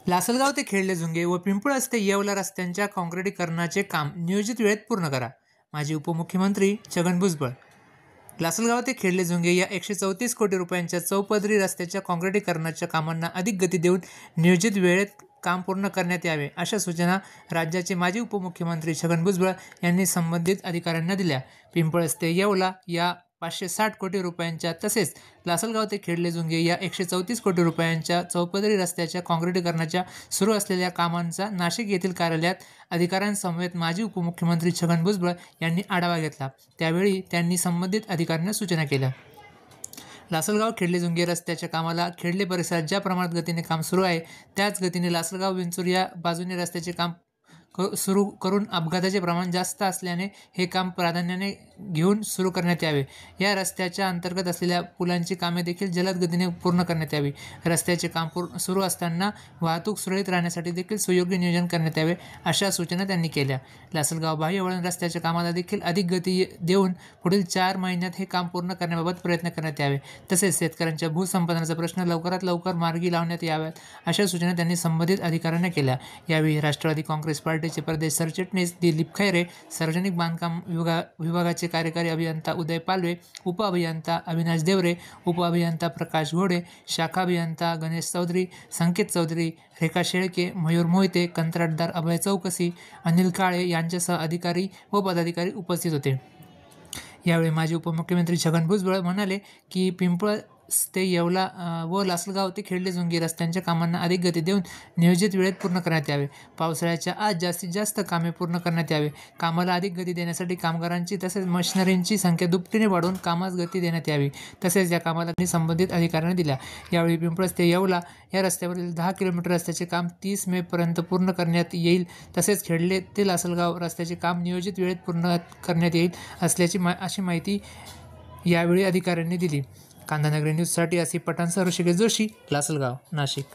लासलगाव ते खेडले झुंगे व पिंपळस ते येवला रस्त्यांच्या काँक्रिटीकरणाचे काम नियोजित वेळेत पूर्ण करा. माजी उपमुख्यमंत्री छगन भुजबळ. लासलगाव ते खेडले झुंगे या 134 कोटी रुपयांच्या चौपदरी रस्त्याच्या काँक्रिटीकरणाच्या कामांना अधिक गती देऊन नियोजित वेळेत काम पूर्ण करण्यात यावे, अशा सूचना राज्याचे माजी उपमुख्यमंत्री छगन भुजबळ यांनी संबंधित अधिकाऱ्यांना दिल्या. पिंपळस ते येवला या 560 कोटी रुपयांच्या तसेच लासलगाव ते खेडले झुंगे या 134 कोटी रुपयांच्या चौपदरी रस्त्याच्या काँक्रिटीकरणाच्या सुरू असलेल्या कामांचा नाशिक येथील कार्यालयात अधिकाऱ्यांसमवेत माजी उपमुख्यमंत्री छगन भुजबळ यांनी आढावा घेतला. त्यावेळी त्यांनी संबंधित अधिकाऱ्यांना सूचना केल्या. लासलगाव खेडले झुंगे रस्त्याच्या कामाला खेडले परिसरात ज्या प्रमाणात गतीने काम सुरू आहे, त्याच गतीने लासलगाव विंचूर या बाजूने रस्त्याचे काम सुरू करून अपघाताचे प्रमाण जास्त असल्याने हे काम प्राधान्याने घेऊन सुरू करण्यात यावे. या रस्त्याच्या अंतर्गत असलेल्या पुलांची कामे देखील जलद गतीने पूर्ण करण्यात यावी. रस्त्याचे काम सुरू असताना वाहतूक सुरळीत राहण्यासाठी देखील सुयोग्य नियोजन करण्यात यावे, अशा सूचना त्यांनी केल्या. लासलगाव बाह्यवळण रस्त्याच्या कामाला देखील अधिक गती देऊन पुढील 4 महिन्यात हे काम पूर्ण करण्याबाबत प्रयत्न करण्यात यावे. तसेच शेतकऱ्यांच्या भूसंपादनाचा प्रश्न लवकरात लवकर मार्गी लावण्यात याव्यात, अशा सूचना त्यांनी संबंधित अधिकाऱ्यांना केल्या. यावेळी राष्ट्रवादी काँग्रेस पार्टीचे प्रदेश सरचिटणीस दिलीप खैरे, सार्वजनिक बांधकाम विभागाचे कार्यकारी अभियंता उदय पालवे, उपअभियंता अविनाश देवरे, उपअभियंता प्रकाश घोडे, शाखा अभियंता गणेश चौधरी, संकेत चौधरी, रेखा शेळके, मयूर मोहिते, कंत्राटदार अभय चौकसी, अनिल काळे यांच्यासह अधिकारी व पदाधिकारी उपस्थित होते. यावेळी माजी उपमुख्यमंत्री छगन भुजबळ म्हणाले की पिंपळस ते येवला व लासलगाव ते खेडले झुंगे रस्त्यांच्या कामांना अधिक गती देऊन नियोजित वेळेत पूर्ण करण्यात यावे. पावसाळ्याच्या आत जास्तीत जास्त कामे पूर्ण करण्यात यावे. कामाला अधिक गती देण्यासाठी कामगारांची तसेच मशिनरींची संख्या दुपटीने वाढवून कामास गती देण्यात यावी. तसेच या कामाला संबंधित अधिकाऱ्यांना दिल्या. यावेळी पिंपळस ते येवला या रस्त्यावरील 10 किलोमीटर रस्त्याचे काम 30 मे पर्यंत पूर्ण करण्यात येईल. तसेच खेडले ते लासलगाव रस्त्याचे काम नियोजित वेळेत पूर्ण करण्यात येईल अशी माहिती यावेळी अधिकाऱ्यांनी दिली. कांदानगरी न्यूजसाठी आसिफ पठाणसह ऋषिकेश जोशी, लासलगाव, नाशिक.